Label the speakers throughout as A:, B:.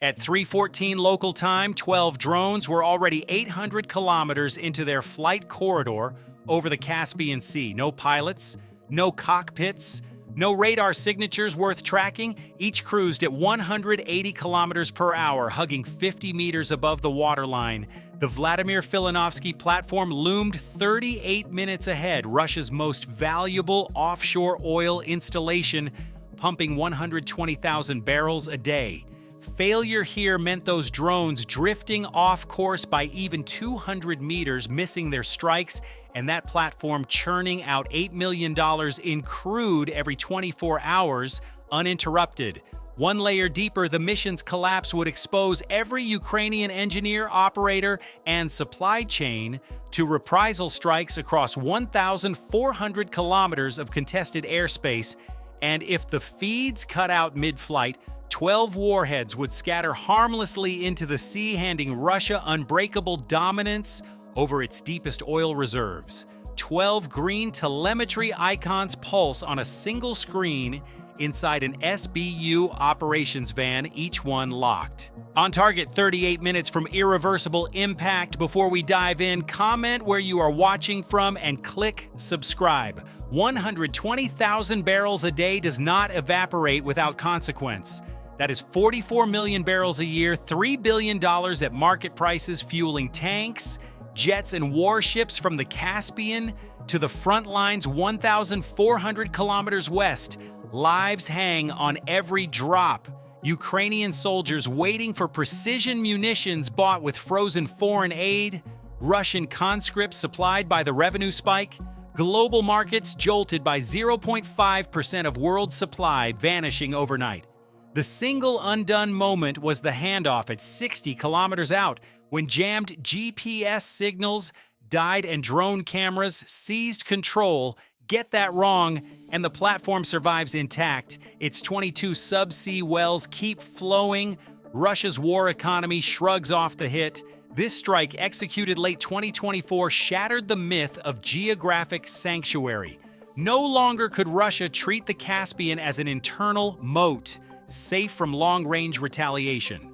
A: At 3:14 local time, 12 drones were already 800 kilometers into their flight corridor over the Caspian Sea. No pilots, no cockpits, no radar signatures worth tracking. Each cruised at 180 kilometers per hour, hugging 50 meters above the waterline. The Vladimir Filanovsky platform loomed 38 minutes ahead, Russia's most valuable offshore oil installation, pumping 120,000 barrels a day. Failure here meant those drones drifting off course by even 200 meters, missing their strikes, and that platform churning out $8 million in crude every 24 hours, uninterrupted. One layer deeper, the mission's collapse would expose every Ukrainian engineer, operator, and supply chain to reprisal strikes across 1,400 kilometers of contested airspace. And if the feeds cut out mid-flight, 12 warheads would scatter harmlessly into the sea, handing Russia unbreakable dominance over its deepest oil reserves. 12 green telemetry icons pulse on a single screen inside an SBU operations van, each one locked. On target, 38 minutes from irreversible impact. Before we dive in, comment where you are watching from and click subscribe. 120,000 barrels a day does not evaporate without consequence. That is 44 million barrels a year, $3 billion at market prices, fueling tanks, jets, and warships from the Caspian to the front lines 1,400 kilometers west. Lives hang on every drop. Ukrainian soldiers waiting for precision munitions bought with frozen foreign aid, Russian conscripts supplied by the revenue spike, global markets jolted by 0.5% of world supply vanishing overnight. The single undone moment was the handoff at 60 kilometers out, when jammed GPS signals died and drone cameras seized control. Get that wrong, and the platform survives intact. Its 22 subsea wells keep flowing. Russia's war economy shrugs off the hit. This strike, executed late 2024, shattered the myth of geographic sanctuary. No longer could Russia treat the Caspian as an internal moat, safe from long-range retaliation.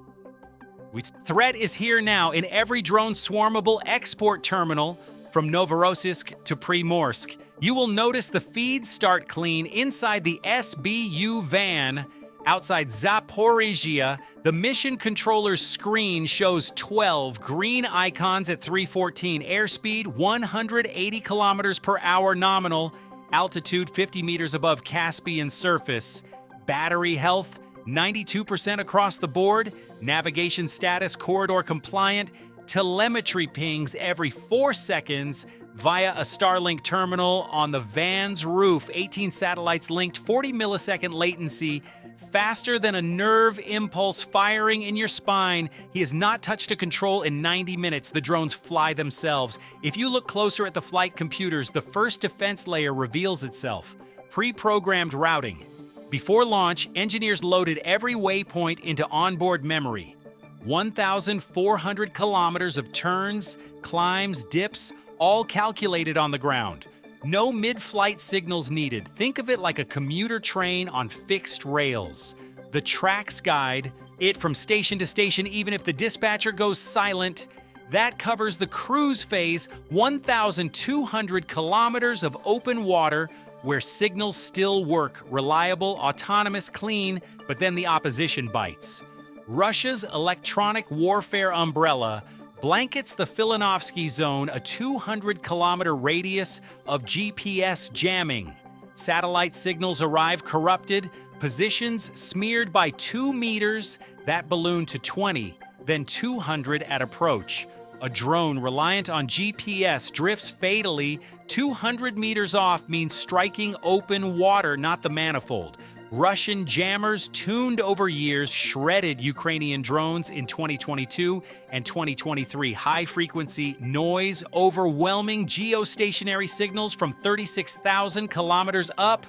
A: Threat is here now in every drone-swarmable export terminal from Novorossiysk to Primorsk. You will notice the feeds start clean inside the SBU van. Outside Zaporizhia, the mission controller's screen shows 12 green icons at 3:14. Airspeed 180 kilometers per hour nominal. Altitude 50 meters above Caspian surface. Battery health 92% across the board. Navigation status corridor compliant. Telemetry pings every 4 seconds via a Starlink terminal on the van's roof. 18 satellites linked, 40 millisecond latency, faster than a nerve impulse firing in your spine. He has not touched a control in 90 minutes. The drones fly themselves. If you look closer at the flight computers, the first defense layer reveals itself. Pre-programmed routing. Before launch, engineers loaded every waypoint into onboard memory. 1,400 kilometers of turns, climbs, dips, all calculated on the ground. No mid-flight signals needed. Think of it like a commuter train on fixed rails. The tracks guide it from station to station, even if the dispatcher goes silent. That covers the cruise phase, 1,200 kilometers of open water where signals still work, reliable, autonomous, clean, but then the opposition bites. Russia's electronic warfare umbrella blankets the Filanovsky zone, a 200-kilometer radius of GPS jamming. Satellite signals arrive corrupted, positions smeared by 2 meters, that balloon to 20, then 200 at approach. A drone reliant on GPS drifts fatally. 200 meters off means striking open water, not the manifold. Russian jammers, tuned over years, shredded Ukrainian drones in 2022 and 2023. High-frequency noise, overwhelming geostationary signals from 36,000 kilometers up.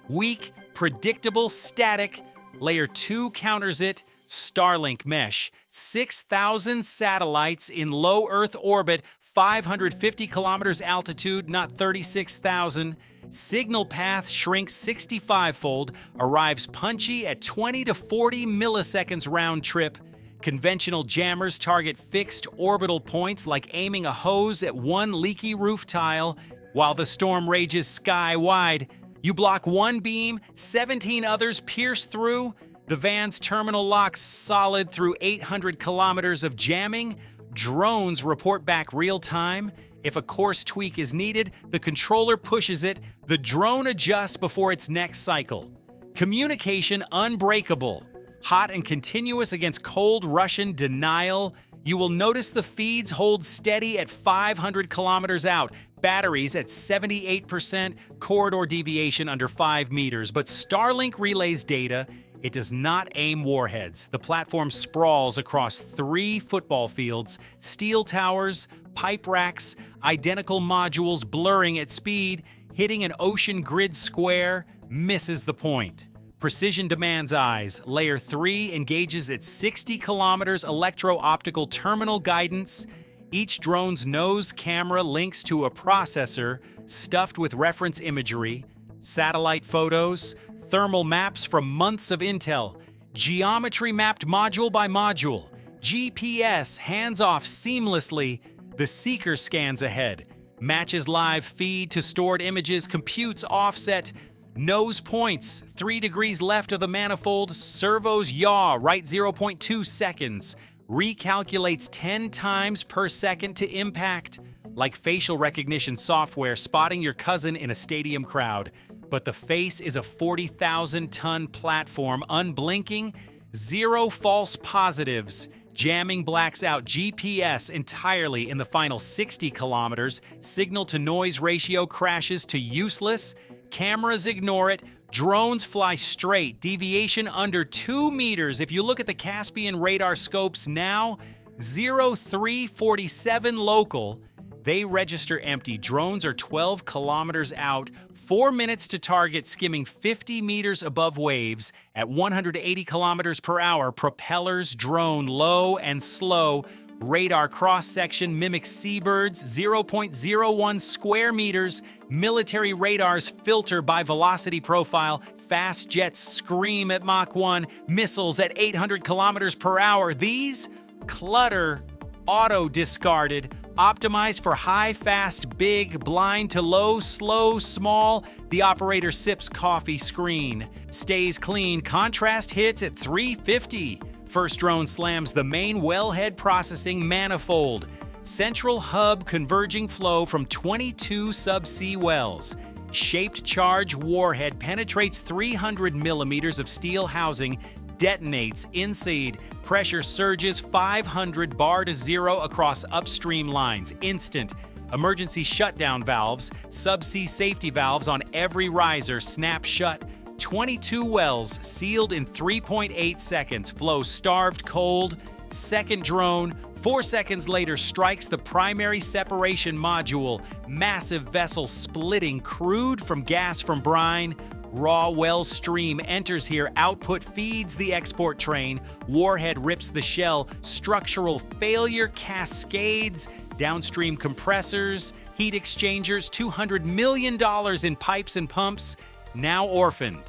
A: Weak, predictable, static. Layer 2 counters it. Starlink mesh. 6,000 satellites in low Earth orbit, 550 kilometers altitude, not 36,000. Signal path shrinks 65-fold, arrives punchy at 20 to 40 milliseconds round trip. Conventional jammers target fixed orbital points like aiming a hose at one leaky roof tile while the storm rages sky-wide. You block one beam, 17 others pierce through. The van's terminal locks solid through 800 kilometers of jamming. Drones report back real-time. If a course tweak is needed, the controller pushes it. The drone adjusts before its next cycle. Communication unbreakable. Hot and continuous against cold Russian denial. You will notice the feeds hold steady at 500 kilometers out. Batteries at 78%, corridor deviation under 5 meters. But Starlink relays data. It does not aim warheads. The platform sprawls across 3 football fields, steel towers, pipe racks, identical modules blurring at speed, hitting an ocean grid square, misses the point. Precision demands eyes. Layer 3 engages at 60 kilometers electro-optical terminal guidance. Each drone's nose camera links to a processor stuffed with reference imagery, satellite photos, thermal maps from months of intel, geometry mapped module by module, GPS hands off seamlessly. The seeker scans ahead, matches live feed to stored images, computes offset, nose points 3 degrees left of the manifold, servos yaw right 0.2 seconds, recalculates 10 times per second to impact, like facial recognition software spotting your cousin in a stadium crowd. But the face is a 40,000-ton platform, unblinking, 0 false positives. Jamming blacks out GPS entirely in the final 60 kilometers. Signal-to-noise ratio crashes to useless. Cameras ignore it. Drones fly straight. Deviation under 2 meters. If you look at the Caspian radar scopes now, 0347 local. They register empty. Drones are 12 kilometers out, 4 minutes to target, skimming 50 meters above waves at 180 kilometers per hour. Propellers drone low and slow. Radar cross-section mimics seabirds, 0.01 square meters. Military radars filter by velocity profile. Fast jets scream at Mach 1. Missiles at 800 kilometers per hour. These clutter, auto-discarded. Optimized for high, fast, big, blind to low, slow, small. The operator sips coffee screen. Stays clean. Contrast hits at 350. First drone slams the main wellhead processing manifold. Central hub converging flow from 22 subsea wells. Shaped charge warhead penetrates 300 millimeters of steel housing, detonates inside. Pressure surges 500 bar to 0 across upstream lines. Instant. Emergency shutdown valves, subsea safety valves on every riser snap shut. 22 wells sealed in 3.8 seconds. Flow starved cold. Second drone, 4 seconds later, strikes the primary separation module. Massive vessel splitting crude from gas from brine. Raw well stream enters here. Output feeds the export train. Warhead rips the shell. Structural failure cascades. Downstream compressors, heat exchangers, $200 million in pipes and pumps. Now orphaned.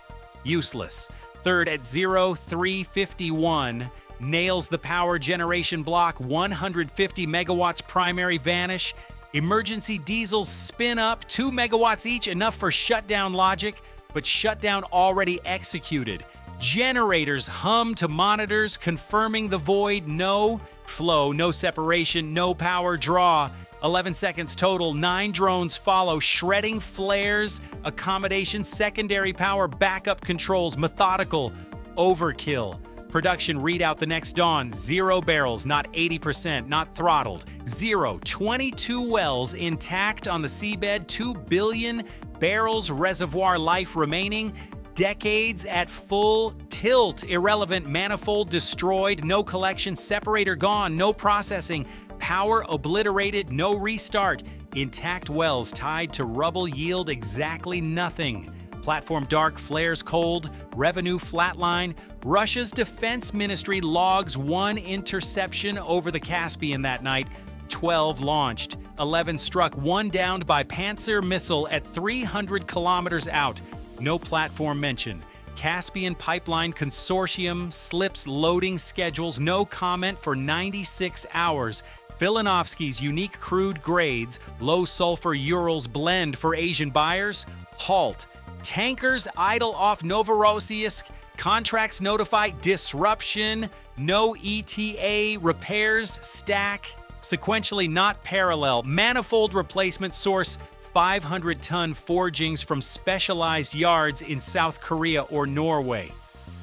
A: Useless. Third at 0351. Nails the power generation block. 150 megawatts primary vanish. Emergency diesels spin up. 2 megawatts each, enough for shutdown logic. But shutdown already executed. Generators hum to monitors, confirming the void. No flow, no separation, no power draw. 11 seconds total, 9 drones follow, shredding flares, accommodation, secondary power, backup controls, methodical, overkill. Production readout the next dawn, 0 barrels, not 80%, not throttled. 0, 22 wells intact on the seabed, 2 billion barrels reservoir life remaining, decades at full tilt, irrelevant, manifold destroyed, no collection, separator gone, no processing, power obliterated, no restart, intact wells tied to rubble yield exactly nothing. Platform dark, flares cold, revenue flatline. Russia's defense ministry logs 1 interception over the Caspian that night, 12 launched. 11 struck, 1 downed by Panzer missile at 300 kilometers out. No platform mentioned. Caspian Pipeline Consortium slips loading schedules, no comment for 96 hours. Filanovsky's unique crude grades, low-sulfur Urals blend for Asian buyers, halt. Tankers idle off Novorossiysk, contracts notify disruption, no ETA, repairs stack, sequentially not parallel, manifold replacement source, 500-ton forgings from specialized yards in South Korea or Norway.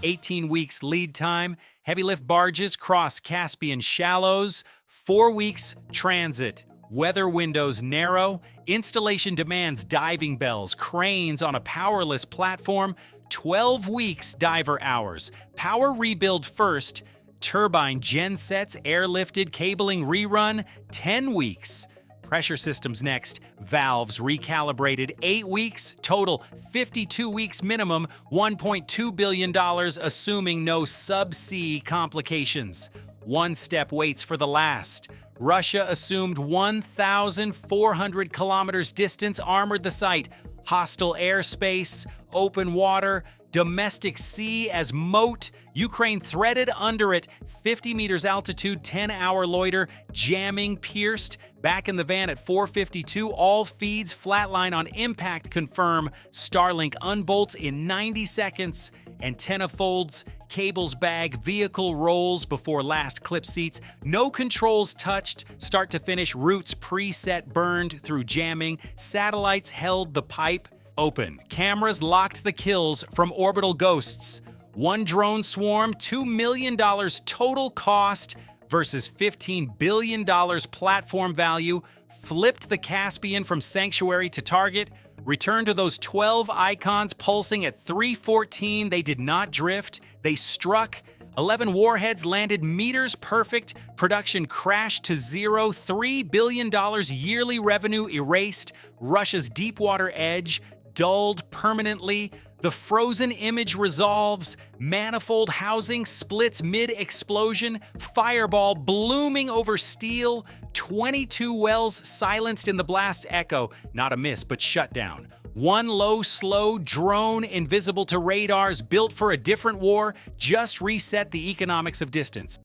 A: 18 weeks lead time, heavy lift barges cross Caspian shallows, 4 weeks transit. Weather windows narrow, installation demands diving bells, cranes on a powerless platform, 12 weeks diver hours. Power rebuild first, turbine gensets airlifted, cabling rerun, 10 weeks. Pressure systems next, valves recalibrated, 8 weeks, total 52 weeks minimum, $1.2 billion assuming no subsea complications. One step waits for the last. Russia assumed 1,400 kilometers distance, armored the site. Hostile airspace, open water, domestic sea as moat. Ukraine threaded under it, 50 meters altitude, 10-hour loiter, jamming pierced. Back in the van at 4:52, all feeds flatline on impact confirm. Starlink unbolts in 90 seconds. Antenna folds, cables bag, vehicle rolls before last clip seats. No controls touched, start to finish, routes preset burned through jamming. Satellites held the pipe open. Cameras locked the kills from orbital ghosts. One drone swarm, $2 million total cost versus $15 billion platform value. Flipped the Caspian from sanctuary to target. Returned to those 12 icons pulsing at 3:14. They did not drift. They struck. 11 warheads landed meters perfect. Production crashed to zero. $3 billion yearly revenue erased. Russia's deepwater edge dulled permanently. The frozen image resolves. Manifold housing splits mid-explosion. Fireball blooming over steel. 22 wells silenced in the blast echo. Not a miss, but shut down. One low, slow drone invisible to radars built for a different war just reset the economics of distance.